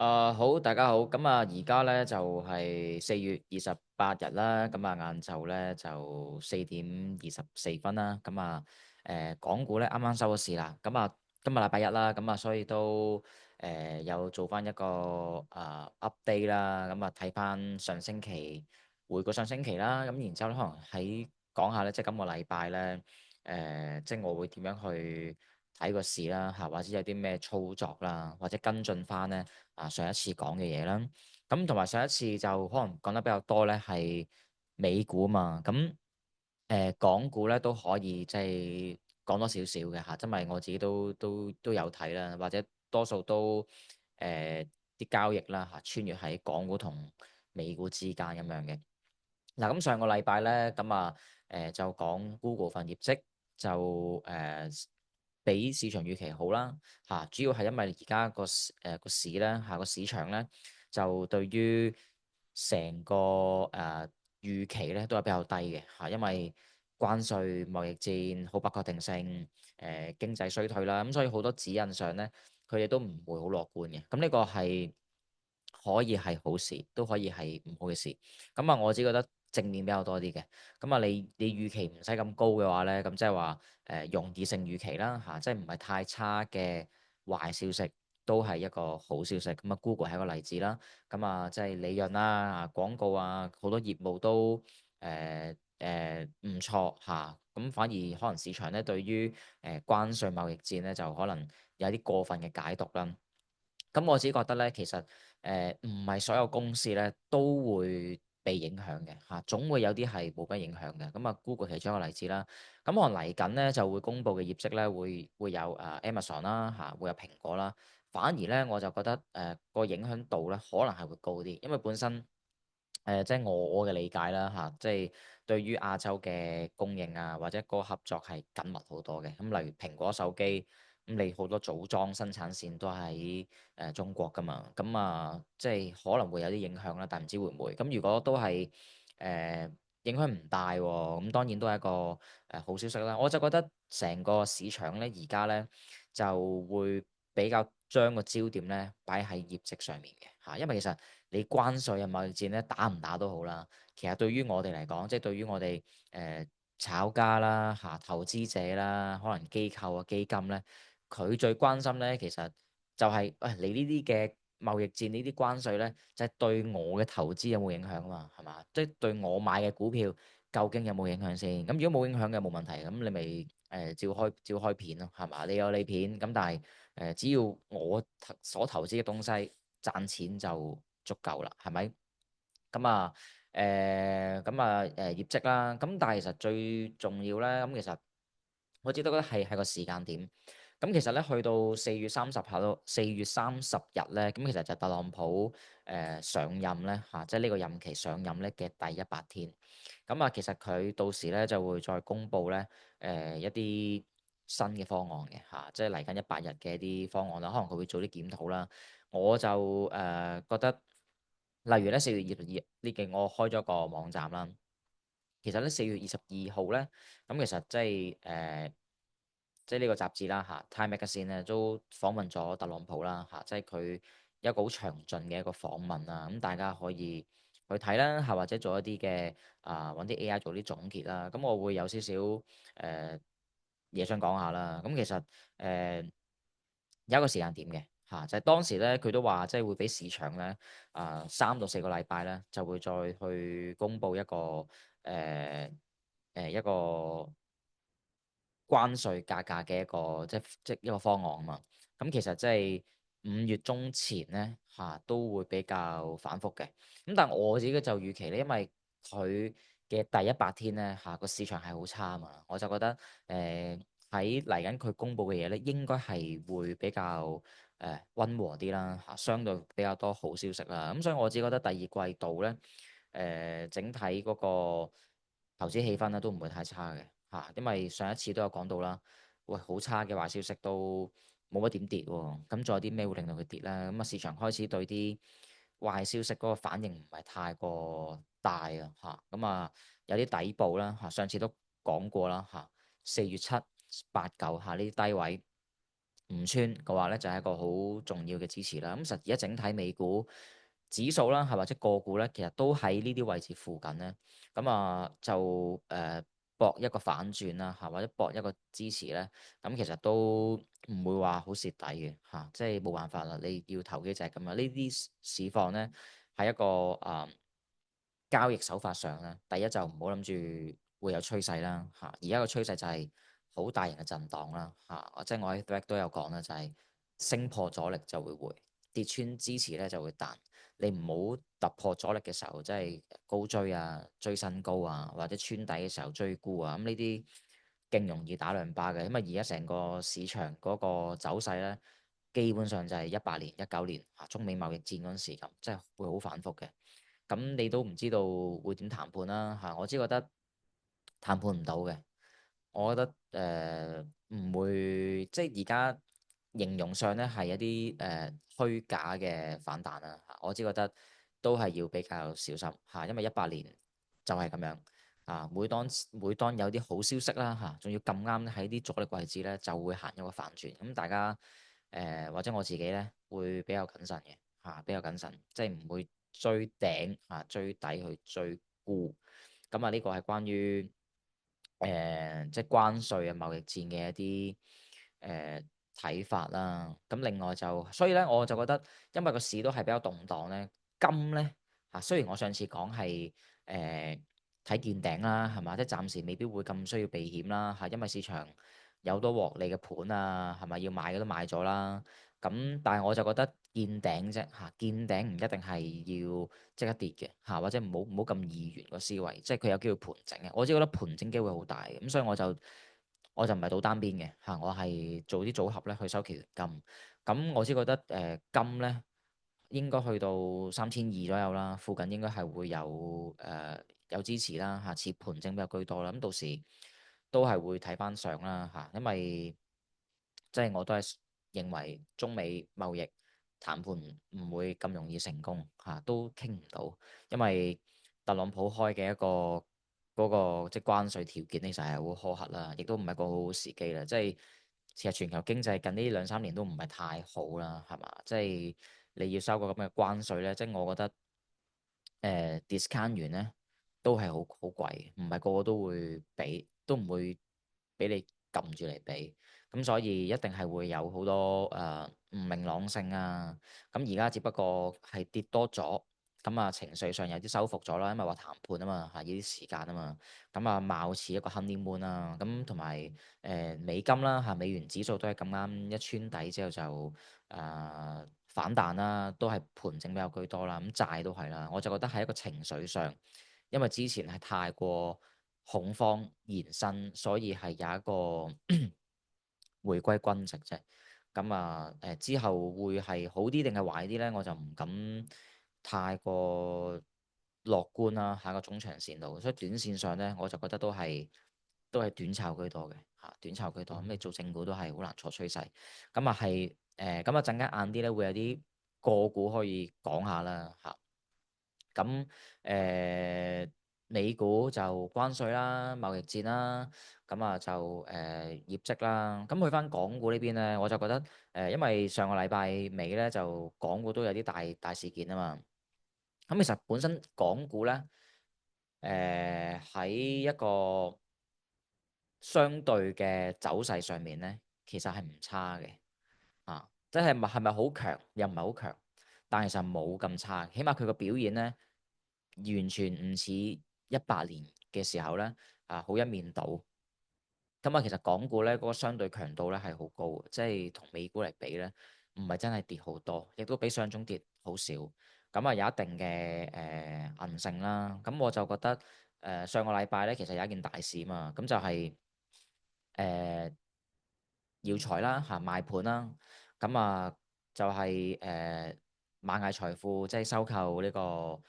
好，大家好。咁啊，而家咧就係4月28日啦。咁啊，晏晝咧就4點24分啦。咁啊，港股咧啱啱收咗市啦。咁啊，今日禮拜一啦，咁啊，所以都有做翻一個update 啦。咁啊，睇翻上星期回顧上星期啦。咁然之後咧，可能喺講下咧，即係今個禮拜咧，即係我會點樣去睇個市啦，嚇，或者有啲咩操作啦，或者跟進翻咧。上一次講嘅嘢啦，咁同埋上一次就可能講得比較多咧，係美股嘛，咁港股咧都可以即係講多少少嘅嚇，因為我自己都有睇啦，或者多數都啲交易啦嚇，穿越喺港股同美股之間咁樣嘅。嗱，咁上個禮拜咧，咁就講 Google 份業績就比市場預期好啦嚇，主要係因為而家個市咧嚇個市場咧就對於成個預期咧都係比較低嘅嚇，因為關稅貿易戰好不確定性，經濟衰退啦，咁所以好多指引上咧佢哋都唔會好樂觀嘅，咁呢個係可以係好事，都可以係唔好嘅事。咁啊，我只覺得正面比較多啲嘅。咁啊，你預期唔使咁高嘅話咧，咁即係話容易勝預期啦嚇，即係唔係太差嘅壞消息都係一個好消息。咁啊，Google 係一個例子啦。咁啊，即係利潤啦、廣告啊，好多業務都唔錯嚇。咁反而可能市場咧對於關稅貿易戰咧就可能有啲過分嘅解讀啦。咁我自己覺得咧，其實唔係所有公司咧都會被影響嘅嚇，總會有啲係冇乜影響嘅。咁啊，Google 其中一個例子啦。咁可能嚟緊咧就會公布嘅業績咧會有Amazon 啦嚇，會有蘋果啦。反而咧我就覺得個影響度咧可能係會高啲，因為本身即係我嘅理解啦嚇，即係對於亞洲嘅供應啊或者個合作係緊密好多嘅。咁例如蘋果手機。咁你好多組裝生產線都喺中國㗎嘛，咁即係可能會有啲影響啦，但唔知會唔會。咁如果都係影響唔大喎，咁當然都係一個好消息啦。我就覺得成個市場咧而家咧就會比較將個焦點咧擺喺業績上面嘅嚇，因為其實你關稅啊貿易戰咧打唔打都好啦，其實對於我哋嚟講，即係對於我哋炒家啦嚇、投資者啦，可能機構啊基金咧。佢最關心咧，其實就係、你呢啲嘅貿易戰呢啲關稅咧，就係、對我嘅投資有冇影響啊嘛，係嘛？即係對我買嘅股票究竟有冇影響先？咁如果冇影響嘅冇問題，咁你咪照開片咯，係嘛？你有你片，咁但係只要我所投資嘅東西賺錢就足夠啦，係咪？業績啦，咁但係其實最重要咧，咁其實我只覺得係個時間點。咁其實咧，去到4月30日咧，咁其實就特朗普上任咧嚇，即係呢個任期上任咧嘅第100天。咁其實佢到時咧就會再公布咧一啲新嘅方案嘅嚇，即係嚟緊100日嘅一啲方案啦，可能佢會做啲檢討啦。我就覺得，例如咧4月22日呢嘅，我開咗個網站啦。其實咧4月22號咧，咁其實即係呢個雜誌啦嚇，Time Magazine 咧都訪問咗特朗普啦嚇，即係佢有一個好詳盡嘅一個訪問啊，咁大家可以去睇啦嚇，或者做一啲嘅揾啲 AI 做啲總結啦，咁我會有少少嘢想講下啦，咁其實有一個時間點嘅嚇，就係當時咧佢都話即係會俾市場咧3到4個禮拜咧就會再去公布一個一個關稅價格嘅一個即一個方案啊嘛。咁其實即係5月中前咧都會比較反覆嘅。咁但係我自己就預期咧，因為佢嘅第100天咧個市場係好差啊嘛，我就覺得喺嚟緊佢公布嘅嘢咧，應該係會比較溫和啲啦嚇，相對比較多好消息啦。咁所以我只覺得第二季度咧整體嗰個投資氣氛咧都唔會太差嘅嚇，因為上一次都有講到啦，喂，好差嘅壞消息都冇乜點跌喎，咁仲有啲咩會令到佢跌咧？咁市場開始對啲壞消息嗰個反應唔係太過大啊嚇，有啲底部啦嚇，上次都講過啦嚇，4月7、8、9呢啲低位，唔穿嘅話咧，就係一個好重要嘅支持啦。咁實而家整體美股指數啦，係或者個股咧，其實都喺呢啲位置附近咧。咁就搏一個反轉啦，嚇或者搏一個支持咧。咁其實都唔會話好蝕底嘅嚇，即係冇辦法啦。你要投幾隻咁啊？呢啲市況咧係一個交易手法上咧，第一就唔好諗住會有趨勢啦嚇。而家個趨勢就係好大型嘅震盪啦嚇，即係我喺 Thread 都有講啦，就係升破阻力就會回，跌穿支持咧就會彈。你唔好突破阻力嘅時候，即係高追啊、追新高啊，或者穿底嘅時候追沽啊，咁呢啲勁容易打兩巴嘅。因為而家成個市場嗰個走勢咧，基本上就係18年、19年嚇中美貿易戰嗰陣時咁，即係會好反覆嘅。咁你都唔知道會點談判啦嚇，我只覺得談判唔到嘅。我覺得唔會，即係而家形容上咧係一啲虛假嘅反彈啦嚇，我只覺得都係要比較小心嚇，因為18年就係咁樣啊，每當有啲好消息啦嚇，仲要咁啱喺啲阻力位置咧，就會行一個反轉，咁大家或者我自己咧會比較謹慎嘅嚇，比較謹慎，即係唔會追頂嚇，追底去追沽。咁呢個係關於即係關稅啊、貿易戰嘅一啲睇法啦。咁另外就，所以咧我就覺得，因為個市都係比較動盪咧，金咧嚇，雖然我上次講係睇見頂啦，係嘛，即係暫時未必會咁需要避險啦嚇，因為市場有好多獲利嘅盤啊，係咪要買嘅都買咗啦。咁但係我就覺得見頂啫嚇，見頂唔一定係要即刻跌嘅嚇，或者唔好咁二元個思維，即係佢有機會盤整嘅。我只覺得盤整機會好大嘅，咁所以我就唔係賭單邊嘅嚇，我係做啲組合咧去收期權金。咁我只覺得金咧應該去到3200左右啦，附近應該係會有支持啦嚇，似盤整比較居多啦。咁到時都係會睇翻上啦嚇，因為即係我都係認為中美貿易談判唔會咁容易成功嚇，都傾唔到，因為特朗普開嘅一個嗰個即係關稅條件其實係好苛刻啦，亦都唔係個好好時機啦。即係其實全球經濟近呢兩三年都唔係太好啦，係嘛？即係你要收個咁嘅關稅咧，即係我覺得discount 完咧都係好貴，唔係個個都會俾，都唔會俾你撳住嚟俾。咁所以一定係會有好多唔明朗性啊。咁而家只不過係跌多咗，咁情緒上有啲收復咗啦，因為話談判啊嘛，係要啲時間啊嘛。咁貌似一個 honeymoon 啦，咁同埋美金啦嚇，美元指數都係咁啱一穿底之後就反彈啦，都係盤整比較居多啦。咁債都係啦，我就覺得係一個情緒上，因為之前係太過恐慌延伸，所以係有一個回歸均值啫。咁之後會係好啲定係壞啲咧？我就唔敢太過樂觀啦，喺個中長線度。所以短線上咧，我就覺得都係短炒居多嘅嚇，短炒居多。咁你做正股都係好難錯趨勢。陣間晏啲咧會有啲個股可以講下啦嚇。咁美股就關稅啦、貿易戰啦，就業績啦。咁去翻港股呢邊咧，我就覺得因為上個禮拜尾咧就港股都有啲大事件啊嘛。咁其實本身港股咧喺一個相對嘅走勢上面咧，其實係唔差嘅即係咪好強？又唔係好強，但其實冇咁差，起碼佢個表現咧。完全唔似18年嘅時候咧，好一面倒。其實港股咧嗰個相對強度咧係好高嘅，即係同美股嚟比咧，唔係真係跌好多，亦都比上中跌好少。有一定嘅韌性啦。咁我就覺得上個禮拜咧其實有一件大事啊嘛，咁就係耀才啦嚇賣盤啦，就係螞蟻財富即係收購呢個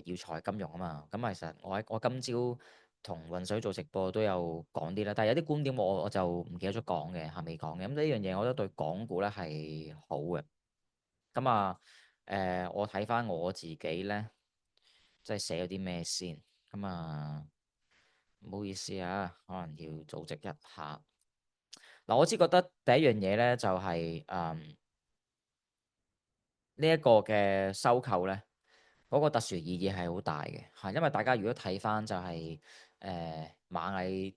耀才金融啊嘛。其實我今朝同渾水做直播都有講啲啦，但係有啲觀點我就唔記得咗講嘅係未講嘅。咁呢樣嘢我覺得對港股咧係好嘅。我睇翻我自己咧，即係寫咗啲咩先。唔好意思啊，可能要組織一下。嗱，我只覺得第一樣嘢咧就係呢一個嘅收購咧，嗰個特殊意義係好大嘅嚇，因為大家如果睇翻就係螞蟻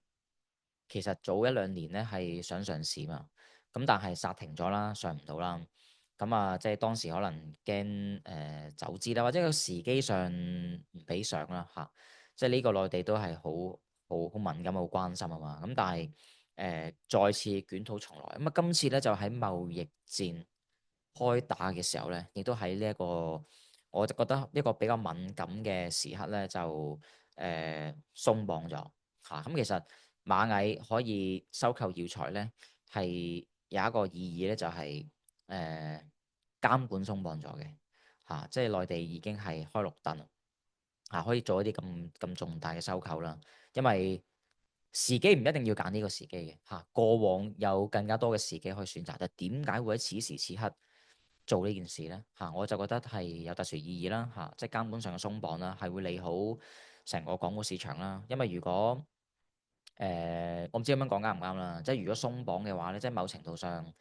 其實早一兩年咧係想上市嘛，咁但係殺停咗啦，上唔到啦。咁啊，即係當時可能驚走資啦，或者個時機上唔俾上啦嚇，即係呢個內地都係好敏感、好關心啊嘛。咁但係再次捲土重來，咁啊今次咧就喺貿易戰開打嘅時候咧，亦都喺呢一個我就覺得一個比較敏感嘅時刻咧，就鬆綁咗嚇。咁其實螞蟻可以收購耀才咧，係有一個意義咧，就係監管鬆綁咗嘅嚇，即係內地已經係開綠燈嚇，可以做一啲咁重大嘅收購啦。因為時機唔一定要揀呢個時機嘅嚇，過往有更加多嘅時機可以選擇，但點解會喺此時此刻做呢件事呢？嚇，我就覺得係有特殊意義啦嚇，即係監管上嘅鬆綁啦，係會利好成個港股市場啦。因為如果我唔知咁樣講啱唔啱啦，即係如果鬆綁嘅話咧，即係某程度上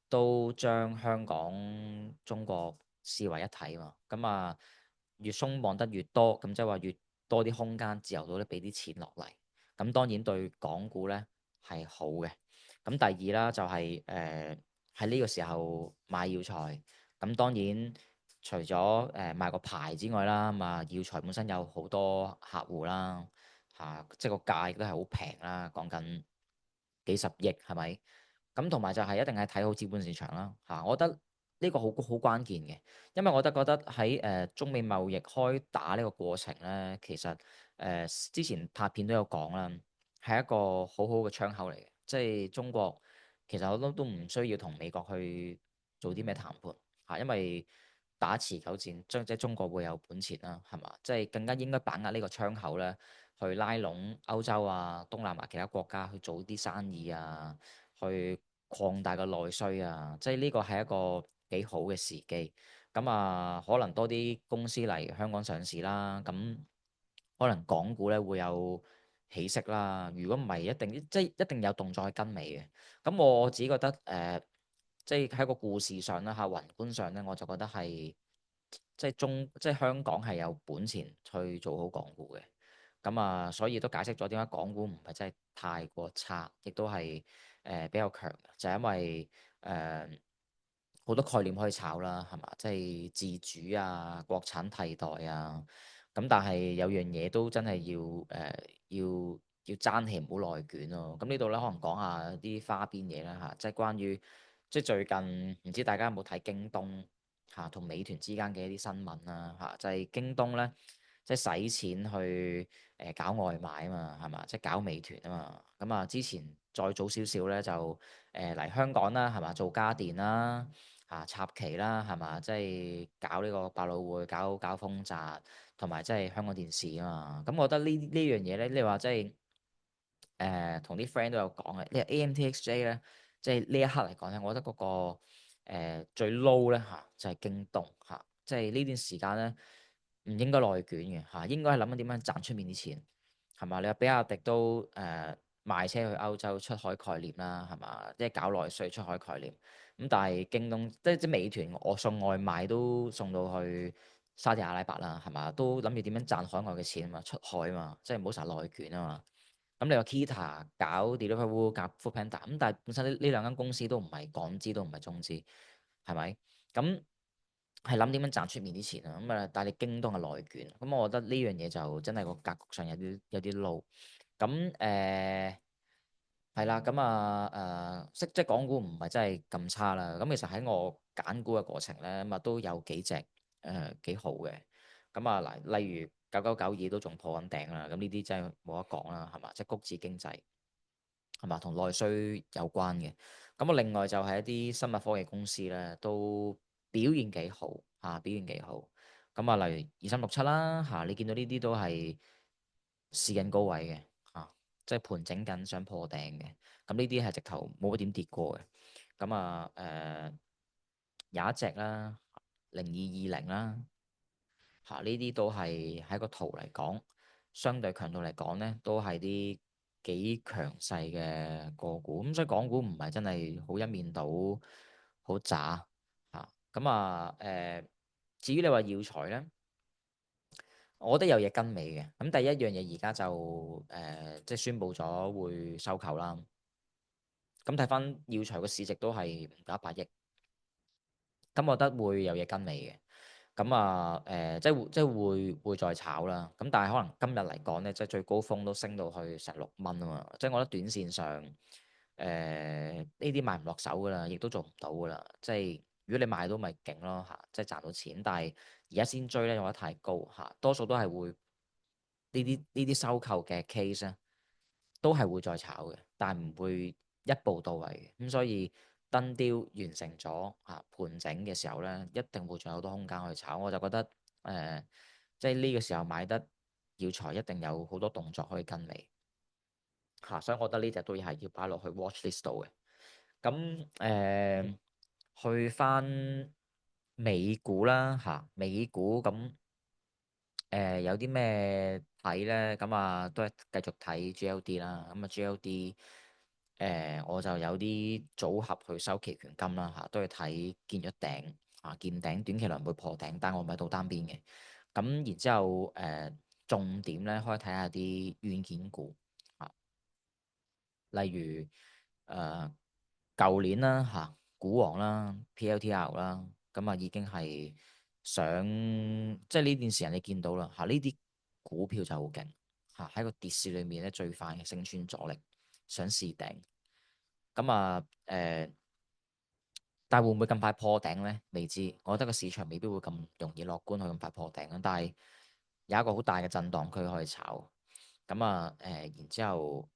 都將香港、中國視為一體嘛。咁啊，越鬆綁得越多，咁即係話越多啲空間自由度咧，俾啲錢落嚟。咁當然對港股咧係好嘅。咁第二啦，就係喺呢個時候買耀才。咁當然除咗賣個牌之外啦，咁啊耀才本身有好多客戶啦。嚇，即係個價亦都係好平啦，講緊幾十億係咪？咁同埋就係一定係睇好資本市場啦。嚇，我覺得呢個好關鍵嘅，因為我覺得喺中美貿易開打呢個過程咧，其實之前拍片都有講啦，係一個好好嘅窗口嚟嘅。即係中國其實我都唔需要同美國去做啲咩談判嚇，因為打持久戰，即係中國會有本錢啦，係嘛？即係更加應該把握呢個窗口咧，去拉攏歐洲啊、東南亞其他國家去做啲生意啊，去擴大個內需啊，即係呢個係一個幾好嘅時機。咁啊，可能多啲公司嚟香港上市啦，咁可能港股咧會有起色啦。如果唔係，一定有動作去跟尾嘅。咁我自己覺得即係喺個故事上啦嚇，宏觀上咧，我就覺得係即係香港係有本錢去做好港股嘅。咁啊，所以都解釋咗點解港股唔係真係太過差，亦都係比較強嘅，就係因為好多概念可以炒啦，係嘛？即係自主啊、國產替代啊。咁但係有樣嘢都真係要爭氣，唔好內卷咯。咁呢度咧，可能講下啲花邊嘢啦嚇，即係關於即係最近唔知大家有冇睇京東嚇同美團之間嘅一啲新聞啦嚇，就係京東咧。即係使錢去搞外賣啊嘛，係嘛？即係搞美團啊嘛。咁啊，之前再早少少咧就嚟香港啦，係嘛？做家電啦，插旗啦，係嘛？即係搞呢個百老匯，搞豐澤，同埋即係香港電視啊嘛。咁我覺得呢樣嘢咧，你話即係同啲 friend 都有講嘅。呢個 AMTXJ 咧，即係呢一刻嚟講咧，我覺得嗰個最 low 咧嚇就係京東嚇，即係呢段時間咧。唔應該內卷嘅嚇，應該係諗緊點樣賺出面啲錢，係嘛？你話比亞迪都賣車去歐洲出海概念啦，係嘛？即係搞內需出海概念。咁但係京東即係美團，我送外賣都送到去沙特阿拉伯啦，係嘛？都諗住點樣賺海外嘅錢啊嘛，出海啊嘛，即係唔好成日內卷啊嘛。咁你話 Kita 搞 Deliveroo 夾 Foodpanda，咁但係本身呢兩間公司都唔係港資，都唔係中資，係咪？咁係諗點樣賺出面啲錢啊？咁啊，但係你京東係內卷，咁我覺得呢樣嘢就真係個格局上有啲 low。咁係啦，咁即係港股唔係真係咁差啦。咁其實喺我揀股嘅過程咧，咁啊都有幾隻幾好嘅。咁啊嗱，例如9992都仲破緊頂啦，咁呢啲真係冇得講啦，係嘛？即係谷子經濟。係嘛，同內需有關嘅。咁啊，另外就係一啲生物科技公司咧，都表現幾好嚇，表現幾好。咁啊，例如2367啦嚇，你見到呢啲都係試緊高位嘅嚇，即係盤整緊想破頂嘅。咁呢啲係直頭冇乜點跌過嘅。咁啊有一隻啦，0220啦嚇，呢啲都係喺個圖嚟講，相對強度嚟講咧，都係啲幾強勢嘅個股，咁所以港股唔係真係好一面倒，好渣嚇。咁至於你話耀才咧，我覺得有嘢跟尾嘅。咁第一樣嘢而家就即係宣布咗會收購啦。咁睇翻耀才個市值都係唔夠100億，咁我覺得會有嘢跟尾嘅。咁即係會再炒啦。咁但係可能今日嚟講咧，即係最高峰都升到去成6蚊啊嘛。即係我覺得短線上呢啲買唔落手噶啦，亦都做唔到噶啦。即係如果你買到咪勁咯嚇，即係賺到錢。但係而家先追咧，我覺得太高嚇。多數都係會呢啲收購嘅 case 咧，都係會再炒嘅，但係唔會一步到位嘅。咁所以登雕完成咗盤整嘅時候咧，一定會仲有好多空間去炒。我就覺得即係呢個時候買得耀才一定有好多動作可以跟你所以我覺得呢隻都係要擺落去 watch list 度嘅。咁去翻美股啦美股咁有啲咩睇咧？咁都係繼續睇 GLD 啦。咁GLD 我就有啲組合去收期權金啦都係睇見咗頂見頂，短期內唔會破頂，但我唔係到單邊嘅。咁然之後重點咧可以睇下啲軟件股例如舊年啦股王啦 PLTR 啦，咁已經係想即係呢段時間你見到啦呢啲股票就好勁喺個跌市裏面咧最快嘅升穿阻力，想試頂。咁但係會唔會咁快破頂咧？未知，我覺得個市場未必會咁容易樂觀去咁快破頂。但係有一個好大嘅震盪區可以炒。然之後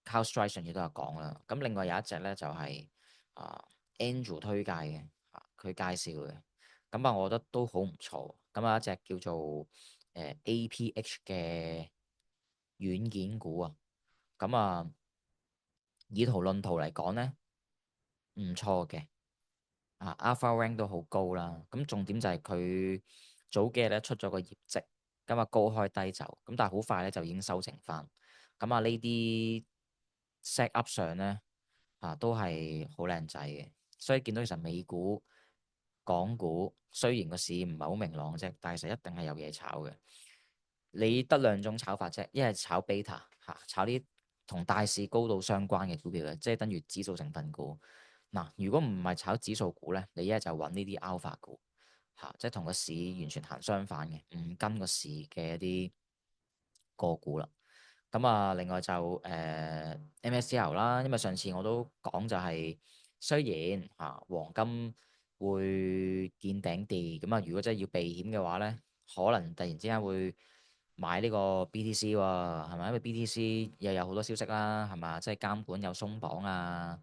CrowdStrike 上次都有講啦。咁另外有一隻咧就係Andrew 推介嘅佢介紹嘅。我覺得都好唔錯。有一隻叫做APH 嘅軟件股以圖論圖嚟講咧唔錯嘅。Alpha Rank 都好高啦。重點就係佢早幾日咧出咗個業績，高開低走，但係好快咧就已經收成翻。呢啲 set up 上咧都係好靚仔嘅，所以見到其實美股、港股雖然個市唔係好明朗啫，但係其實一定係有嘢炒嘅。你得兩種炒法啫，一係炒 beta 炒啲同大市高度相關嘅股票嘅，即係等於指數成分股。如果唔係炒指數股咧，你一係就揾呢啲 alpha 股即係同個市完全行相反嘅，唔跟個市嘅一啲個股啦。另外就MSCL 啦，因為上次我都講就係雖然黃金會見頂跌，如果真係要避險嘅話咧，可能突然之間會買呢個 BTC 喎，係咪？因為 BTC 又有好多消息啦，係嘛？即係監管又鬆綁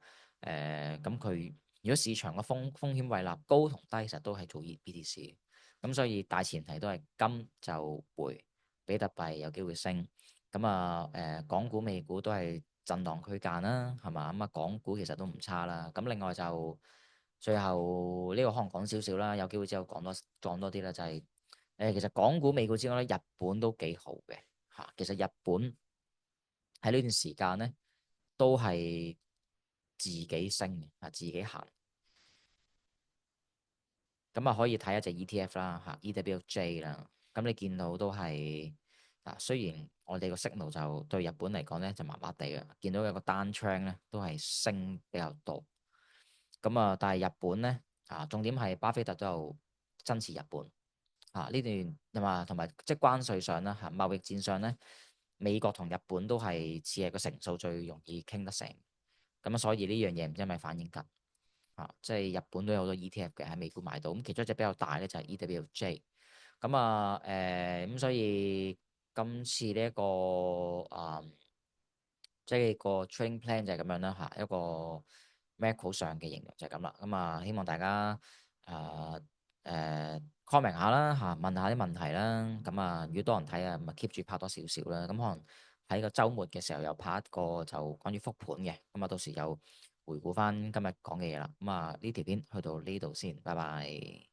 佢如果市場嘅風險胃納高同低，其實都係做熱 BTC。所以大前提都係金就回，比特幣有機會升。港股、美股都係震盪區間啦，係嘛？港股其實都唔差啦。另外就最後呢個可能講少少啦，有機會之後講多啲啦，就係其實港股、美股之外咧，日本都幾好嘅其實日本喺呢段時間咧都係自己升嘅自己行。可以睇一隻 ETF 啦EWJ 啦。你見到都係雖然我哋個 signal 就對日本嚟講咧就麻麻地嘅，見到有個單 trend 咧都係升比較多。但係日本咧重點係巴菲特都有增持日本呢段同埋即係關稅上啦貿易戰上咧，美國同日本都係似係個成數最容易傾得成。所以呢樣嘢唔知係咪反映緊即係日本都有好多 ETF 嘅喺美股買到。其中一隻比較大咧就係 EWJ。所以今次呢、即係個 trading plan 就係咁樣啦一個 macro 上嘅形容就係咁啦。希望大家comment 下啦問下啲問題啦。如果多人睇咪 keep 住拍多少少啦。可能喺個週末嘅時候又拍一個就關於復盤嘅。到時又回顧翻今日講嘅嘢啦。呢條片去到呢度先，拜拜。